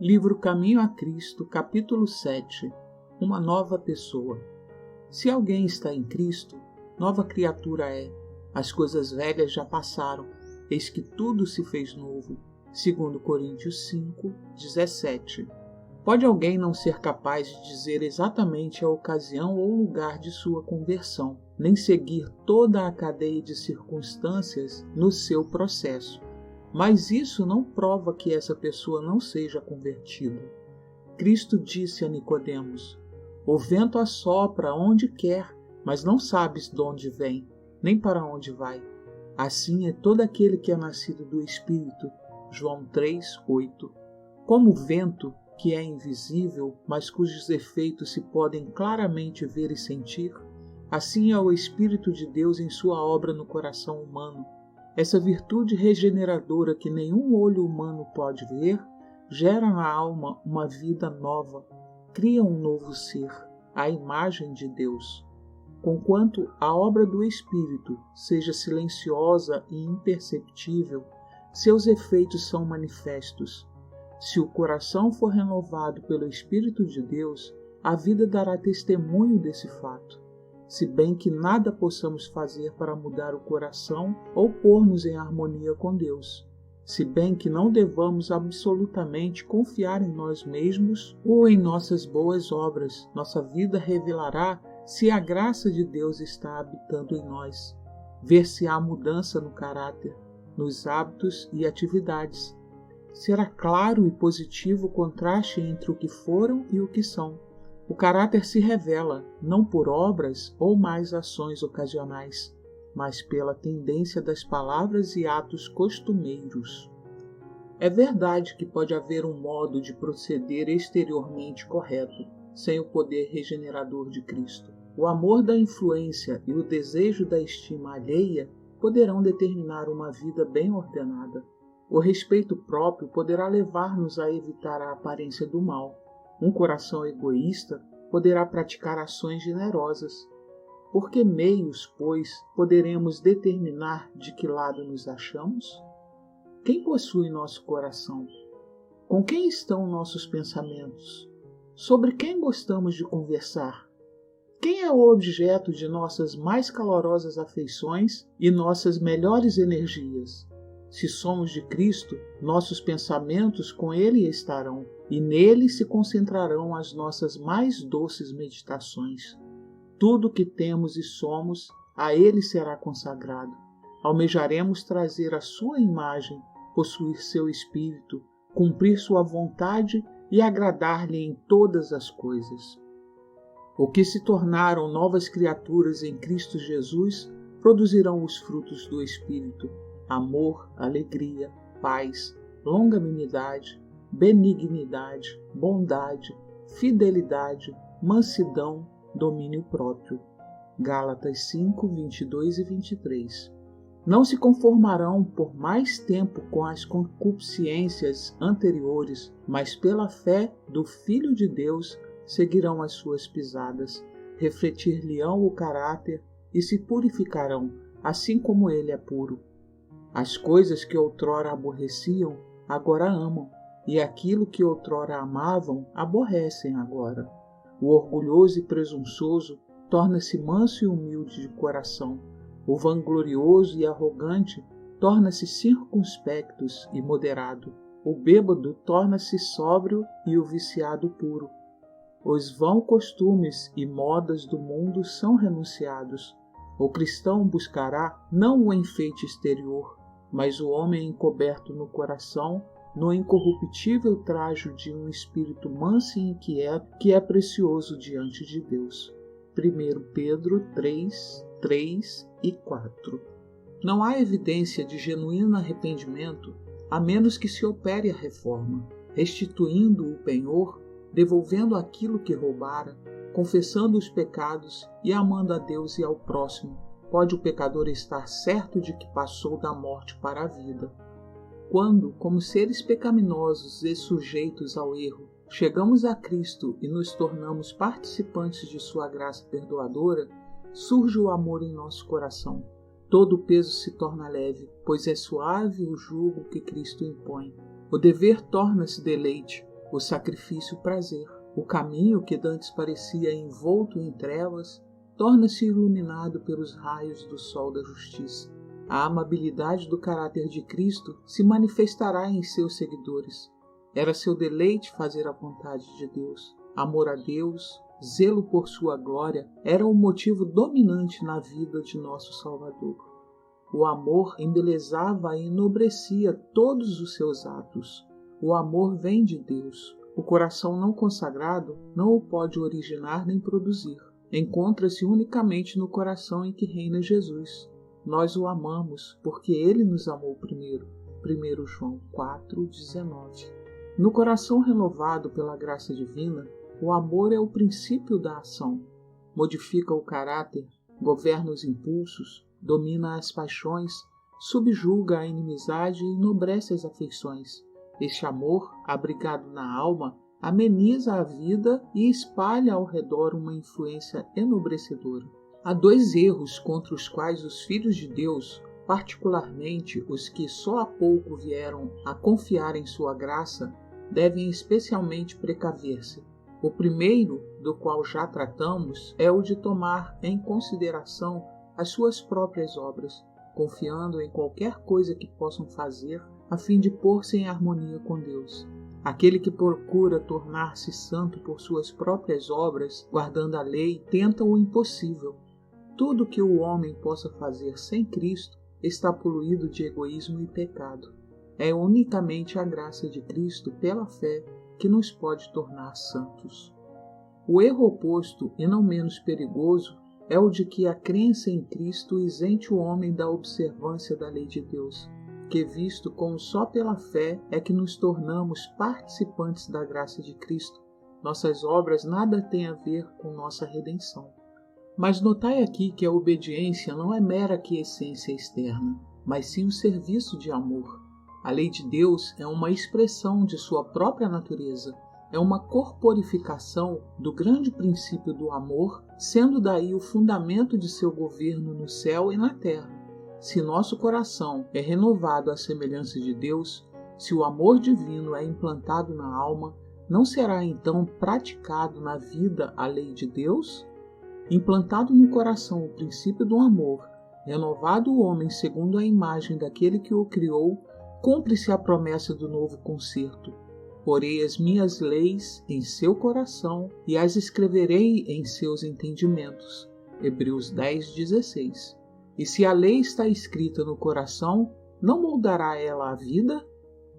Livro Caminho a Cristo, capítulo 7. Uma nova pessoa. Se alguém está em Cristo, nova criatura é. As coisas velhas já passaram, eis que tudo se fez novo. 2 Coríntios 5, 17. Pode alguém não ser capaz de dizer exatamente a ocasião ou lugar de sua conversão, nem seguir toda a cadeia de circunstâncias no seu processo. Mas isso não prova que essa pessoa não seja convertida. Cristo disse a Nicodemos: o vento assopra onde quer, mas não sabes de onde vem, nem para onde vai. Assim é todo aquele que é nascido do Espírito. João 3, 8. Como o vento, que é invisível, mas cujos efeitos se podem claramente ver e sentir, assim é o Espírito de Deus em sua obra no coração humano. Essa virtude regeneradora que nenhum olho humano pode ver, gera na alma uma vida nova, cria um novo ser, a imagem de Deus. Conquanto a obra do Espírito seja silenciosa e imperceptível, seus efeitos são manifestos. Se o coração for renovado pelo Espírito de Deus, a vida dará testemunho desse fato. Se bem que nada possamos fazer para mudar o coração ou pôr-nos em harmonia com Deus. Se bem que não devamos absolutamente confiar em nós mesmos ou em nossas boas obras, nossa vida revelará se a graça de Deus está habitando em nós. Ver-se há mudança no caráter, nos hábitos e atividades. Será claro e positivo o contraste entre o que foram e o que são. O caráter se revela, não por obras ou mais ações ocasionais, mas pela tendência das palavras e atos costumeiros. É verdade que pode haver um modo de proceder exteriormente correto, sem o poder regenerador de Cristo. O amor da influência e o desejo da estima alheia poderão determinar uma vida bem ordenada. O respeito próprio poderá levar-nos a evitar a aparência do mal. Um coração egoísta poderá praticar ações generosas. Por que meios, pois, poderemos determinar de que lado nos achamos? Quem possui nosso coração? Com quem estão nossos pensamentos? Sobre quem gostamos de conversar? Quem é o objeto de nossas mais calorosas afeições e nossas melhores energias? Se somos de Cristo, nossos pensamentos com Ele estarão, e nele se concentrarão as nossas mais doces meditações. Tudo o que temos e somos, a Ele será consagrado. Almejaremos trazer a sua imagem, possuir seu espírito, cumprir sua vontade e agradar-lhe em todas as coisas. O que se tornaram novas criaturas em Cristo Jesus produzirão os frutos do Espírito: amor, alegria, paz, longanimidade, benignidade, bondade, fidelidade, mansidão, domínio próprio. Gálatas 5, 22 e 23. Não se conformarão por mais tempo com as concupiscências anteriores, mas pela fé do Filho de Deus seguirão as suas pisadas, refletir-lhe-ão o caráter e se purificarão, assim como ele é puro. As coisas que outrora aborreciam, agora amam, e aquilo que outrora amavam, aborrecem agora. O orgulhoso e presunçoso torna-se manso e humilde de coração. O vanglorioso e arrogante torna-se circunspectos e moderado. O bêbado torna-se sóbrio e o viciado puro. Os vãos costumes e modas do mundo são renunciados. O cristão buscará não o enfeite exterior, mas o homem encoberto no coração, no incorruptível trajo de um espírito manso e inquieto, que é precioso diante de Deus. 1 Pedro 3, 3 e 4. Não há evidência de genuíno arrependimento, a menos que se opere a reforma, restituindo o penhor, devolvendo aquilo que roubara, confessando os pecados e amando a Deus e ao próximo. Pode o pecador estar certo de que passou da morte para a vida. Quando, como seres pecaminosos e sujeitos ao erro, chegamos a Cristo e nos tornamos participantes de sua graça perdoadora, surge o amor em nosso coração. Todo o peso se torna leve, pois é suave o jugo que Cristo impõe. O dever torna-se deleite, o sacrifício prazer. O caminho que dantes parecia envolto em trevas torna-se iluminado pelos raios do sol da justiça. A amabilidade do caráter de Cristo se manifestará em seus seguidores. Era seu deleite fazer a vontade de Deus. Amor a Deus, zelo por sua glória, era o motivo dominante na vida de nosso Salvador. O amor embelezava e enobrecia todos os seus atos. O amor vem de Deus. O coração não consagrado não o pode originar nem produzir. Encontra-se unicamente no coração em que reina Jesus. Nós o amamos porque ele nos amou primeiro. 1 João 4,19. No coração renovado pela graça divina, o amor é o princípio da ação. Modifica o caráter, governa os impulsos, domina as paixões, subjuga a inimizade e enobrece as afeições. Este amor, abrigado na alma, ameniza a vida e espalha ao redor uma influência enobrecedora. Há dois erros contra os quais os filhos de Deus, particularmente os que só há pouco vieram a confiar em sua graça, devem especialmente precaver-se. O primeiro, do qual já tratamos, é o de tomar em consideração as suas próprias obras, confiando em qualquer coisa que possam fazer a fim de pôr-se em harmonia com Deus. Aquele que procura tornar-se santo por suas próprias obras, guardando a lei, tenta o impossível. Tudo que o homem possa fazer sem Cristo está poluído de egoísmo e pecado. É unicamente a graça de Cristo, pela fé, que nos pode tornar santos. O erro oposto, e não menos perigoso, é o de que a crença em Cristo isente o homem da observância da lei de Deus, que visto como só pela fé é que nos tornamos participantes da graça de Cristo, nossas obras nada têm a ver com nossa redenção. Mas notai aqui que a obediência não é mera aquiescência externa, mas sim o serviço de amor. A lei de Deus é uma expressão de sua própria natureza, é uma corporificação do grande princípio do amor, sendo daí o fundamento de seu governo no céu e na terra. Se nosso coração é renovado à semelhança de Deus, se o amor divino é implantado na alma, não será então praticado na vida a lei de Deus? Implantado no coração o princípio do amor, renovado o homem segundo a imagem daquele que o criou, cumpre-se a promessa do novo concerto. Porei as minhas leis em seu coração e as escreverei em seus entendimentos. Hebreus 10:16. E se a lei está escrita no coração, não moldará ela a vida?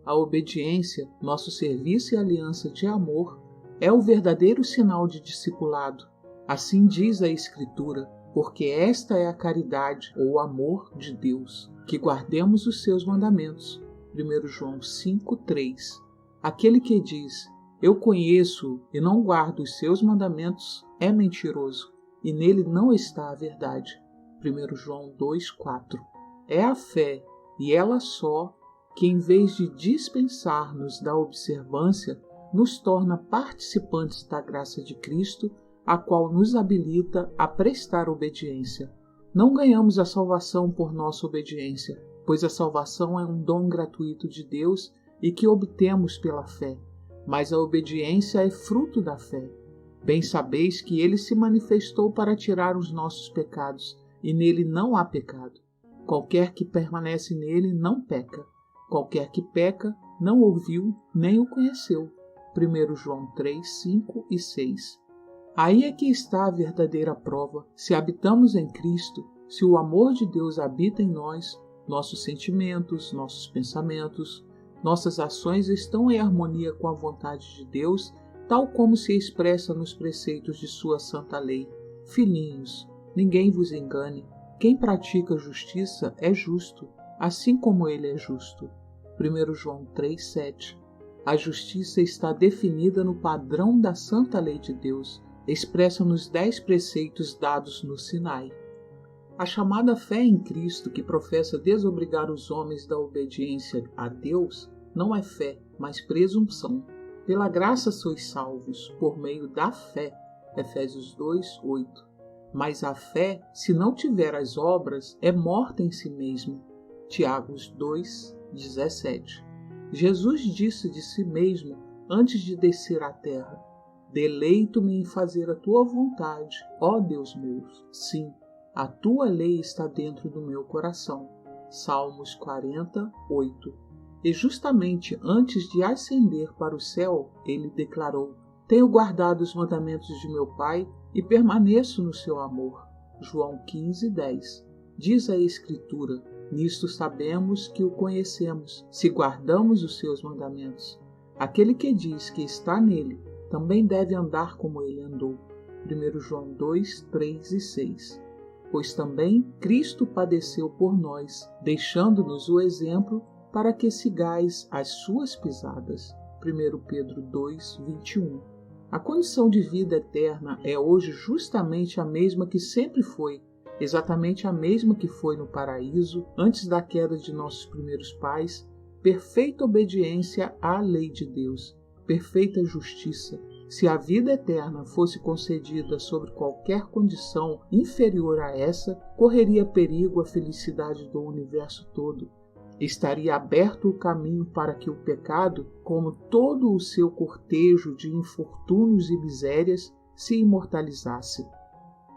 A obediência, nosso serviço e aliança de amor, é o verdadeiro sinal de discipulado. Assim diz a Escritura, porque esta é a caridade ou o amor de Deus, que guardemos os seus mandamentos. 1 João 5:3. Aquele que diz, eu conheço e não guardo os seus mandamentos, é mentiroso, e nele não está a verdade. 1 João 2:4. É a fé, e ela só, que em vez de dispensar-nos da observância, nos torna participantes da graça de Cristo, a qual nos habilita a prestar obediência. Não ganhamos a salvação por nossa obediência, pois a salvação é um dom gratuito de Deus e que obtemos pela fé, mas a obediência é fruto da fé. Bem sabeis que ele se manifestou para tirar os nossos pecados, e nele não há pecado. Qualquer que permanece nele não peca. Qualquer que peca não ouviu nem o conheceu. 1 João 3, 5 e 6. Aí é que está a verdadeira prova. Se habitamos em Cristo, se o amor de Deus habita em nós, nossos sentimentos, nossos pensamentos, nossas ações estão em harmonia com a vontade de Deus, tal como se expressa nos preceitos de sua santa lei. Filhinhos, ninguém vos engane. Quem pratica justiça é justo, assim como ele é justo. 1 João 3,7. A justiça está definida no padrão da santa lei de Deus, expressa nos 10 preceitos dados no Sinai. A chamada fé em Cristo, que professa desobrigar os homens da obediência a Deus, não é fé, mas presunção. Pela graça sois salvos, por meio da fé. Efésios 2:8. Mas a fé, se não tiver as obras, é morta em si mesmo. Tiago 2:17. Jesus disse de si mesmo antes de descer à terra. Deleito-me em fazer a tua vontade, ó Deus meu. Sim, a tua lei está dentro do meu coração. Salmos 48. E justamente antes de ascender para o céu, ele declarou: tenho guardado os mandamentos de meu Pai e permaneço no seu amor. João 15:10. Diz a Escritura: nisto sabemos que o conhecemos, se guardamos os seus mandamentos. Aquele que diz que está nele, também deve andar como ele andou. 1 João 2, 3 e 6. Pois também Cristo padeceu por nós, deixando-nos o exemplo para que sigais as suas pisadas. 1 Pedro 2, 21. A condição de vida eterna é hoje justamente a mesma que sempre foi, exatamente a mesma que foi no paraíso, antes da queda de nossos primeiros pais, perfeita obediência à lei de Deus, perfeita justiça. Se a vida eterna fosse concedida sobre qualquer condição inferior a essa, correria perigo a felicidade do universo todo. Estaria aberto o caminho para que o pecado, como todo o seu cortejo de infortúnios e misérias, se imortalizasse.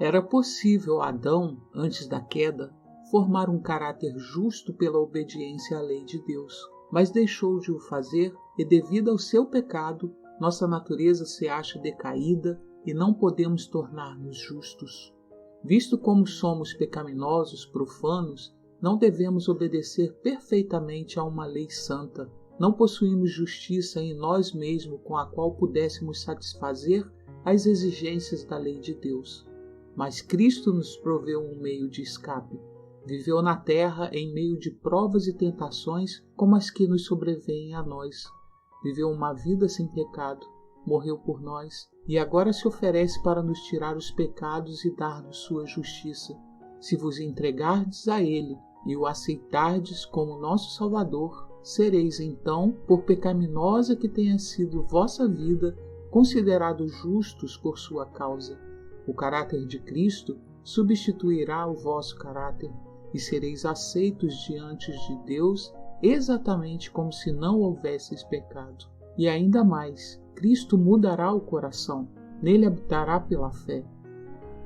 Era possível a Adão, antes da queda, formar um caráter justo pela obediência à lei de Deus, mas deixou de o fazer e, devido ao seu pecado, nossa natureza se acha decaída e não podemos tornar-nos justos. Visto como somos pecaminosos, profanos, não devemos obedecer perfeitamente a uma lei santa. Não possuímos justiça em nós mesmos com a qual pudéssemos satisfazer as exigências da lei de Deus. Mas Cristo nos proveu um meio de escape. Viveu na terra em meio de provas e tentações como as que nos sobrevêm a nós. Viveu uma vida sem pecado, morreu por nós e agora se oferece para nos tirar os pecados e dar-nos sua justiça. Se vos entregardes a Ele e o aceitardes como nosso Salvador, sereis então, por pecaminosa que tenha sido vossa vida, considerados justos por sua causa. O caráter de Cristo substituirá o vosso caráter e sereis aceitos diante de Deus exatamente como se não houvesseis pecado. E ainda mais, Cristo mudará o coração, nele habitará pela fé.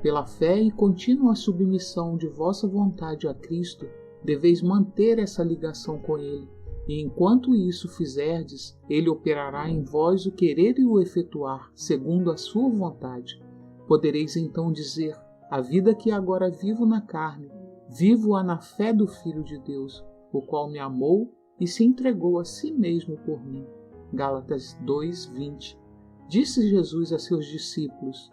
Pela fé e contínua submissão de vossa vontade a Cristo, deveis manter essa ligação com Ele, e enquanto isso fizerdes, Ele operará em vós o querer e o efetuar, segundo a sua vontade. Podereis então dizer: a vida que agora vivo na carne, vivo-a na fé do Filho de Deus, o qual me amou e se entregou a si mesmo por mim. Gálatas 2:20. Disse Jesus a seus discípulos: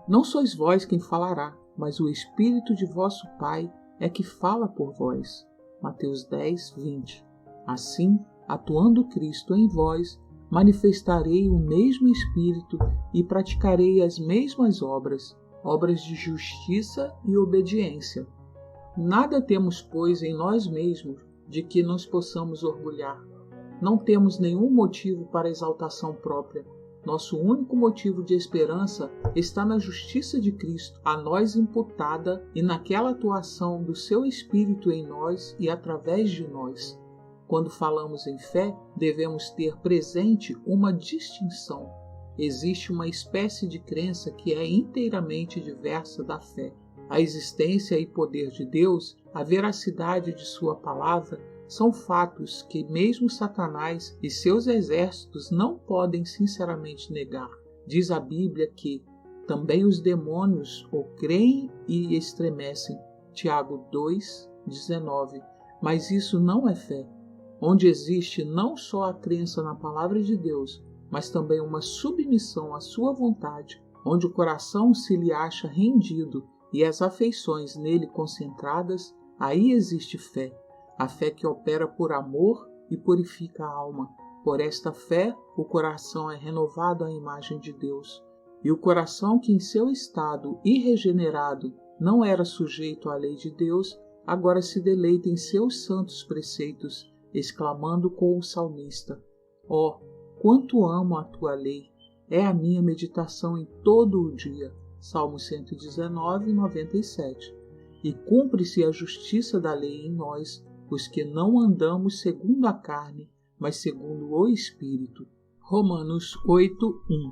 não sois vós quem falará, mas o Espírito de vosso Pai é que fala por vós. Mateus 10:20. Assim, atuando Cristo em vós, manifestarei o mesmo Espírito e praticarei as mesmas obras, obras de justiça e obediência. Nada temos, pois, em nós mesmos de que nos possamos orgulhar. Não temos nenhum motivo para exaltação própria. Nosso único motivo de esperança está na justiça de Cristo, a nós imputada, e naquela atuação do seu Espírito em nós e através de nós. Quando falamos em fé, devemos ter presente uma distinção. Existe uma espécie de crença que é inteiramente diversa da fé. A existência e poder de Deus, a veracidade de sua palavra, são fatos que mesmo Satanás e seus exércitos não podem sinceramente negar. Diz a Bíblia que também os demônios o creem e estremecem. Tiago 2:19. Mas isso não é fé. Onde existe não só a crença na palavra de Deus, mas também uma submissão à sua vontade, onde o coração se lhe acha rendido e as afeições nele concentradas, aí existe fé. A fé que opera por amor e purifica a alma. Por esta fé, o coração é renovado à imagem de Deus. E o coração que em seu estado irregenerado não era sujeito à lei de Deus, agora se deleita em seus santos preceitos, exclamando com o salmista: ó, quanto amo a tua lei! É a minha meditação em todo o dia. Salmo 119:97. E cumpre-se a justiça da lei em nós, os que não andamos segundo a carne, mas segundo o Espírito. Romanos 8:1.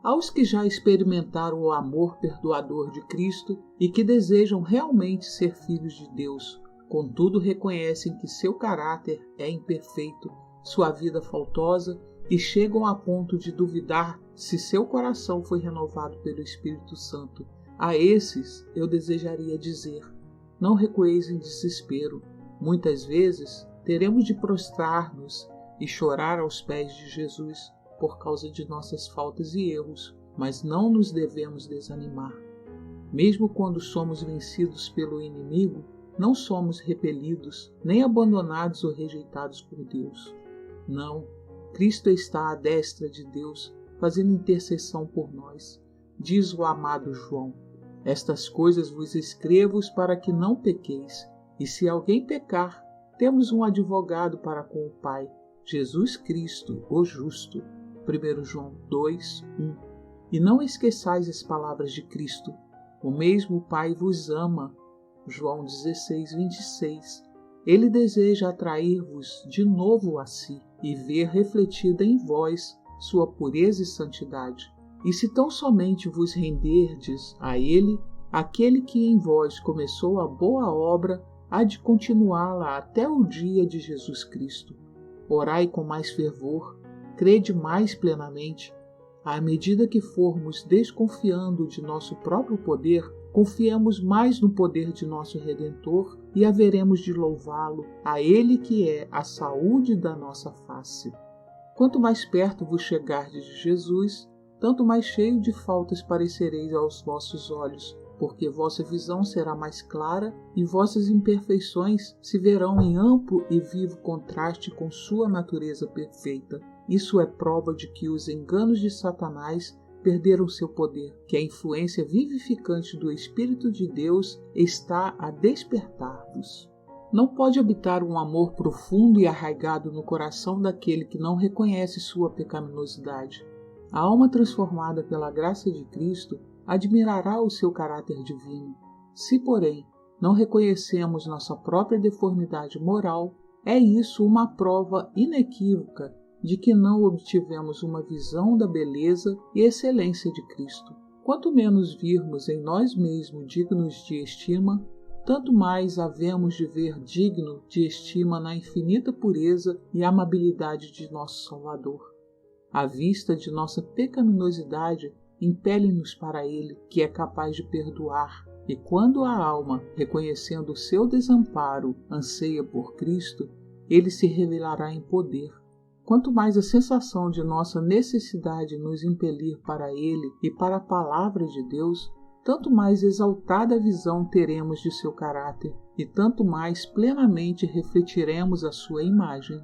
Aos que já experimentaram o amor perdoador de Cristo e que desejam realmente ser filhos de Deus, contudo reconhecem que seu caráter é imperfeito, sua vida faltosa e chegam a ponto de duvidar se seu coração foi renovado pelo Espírito Santo. A esses eu desejaria dizer: não recueis em desespero. Muitas vezes teremos de prostrar-nos e chorar aos pés de Jesus por causa de nossas faltas e erros, mas não nos devemos desanimar. Mesmo quando somos vencidos pelo inimigo, não somos repelidos, nem abandonados ou rejeitados por Deus. Não, Cristo está à destra de Deus, fazendo intercessão por nós. Diz o amado João: estas coisas vos escrevo para que não pequeis, e se alguém pecar, temos um advogado para com o Pai, Jesus Cristo, o justo. 1 João 2:1. E não esqueçais as palavras de Cristo: o mesmo Pai vos ama. João 16:26. Ele deseja atrair-vos de novo a si e ver refletida em vós sua pureza e santidade. E se tão somente vos renderdes a Ele, aquele que em vós começou a boa obra há de continuá-la até o dia de Jesus Cristo. Orai com mais fervor, crede mais plenamente. À medida que formos desconfiando de nosso próprio poder, confiemos mais no poder de nosso Redentor e haveremos de louvá-lo, a Ele que é a saúde da nossa face. Quanto mais perto vos chegardes de Jesus, tanto mais cheio de faltas parecereis aos vossos olhos, porque vossa visão será mais clara e vossas imperfeições se verão em amplo e vivo contraste com sua natureza perfeita. Isso é prova de que os enganos de Satanás perderam seu poder, que a influência vivificante do Espírito de Deus está a despertar-vos. Não pode habitar um amor profundo e arraigado no coração daquele que não reconhece sua pecaminosidade. A alma transformada pela graça de Cristo admirará o seu caráter divino. Se, porém, não reconhecemos nossa própria deformidade moral, é isso uma prova inequívoca de que não obtivemos uma visão da beleza e excelência de Cristo. Quanto menos virmos em nós mesmos dignos de estima, tanto mais havemos de ver digno de estima na infinita pureza e amabilidade de nosso Salvador. A vista de nossa pecaminosidade impele-nos para Ele, que é capaz de perdoar, e quando a alma, reconhecendo o seu desamparo, anseia por Cristo, Ele se revelará em poder. Quanto mais a sensação de nossa necessidade nos impelir para Ele e para a Palavra de Deus, tanto mais exaltada visão teremos de seu caráter e tanto mais plenamente refletiremos a sua imagem.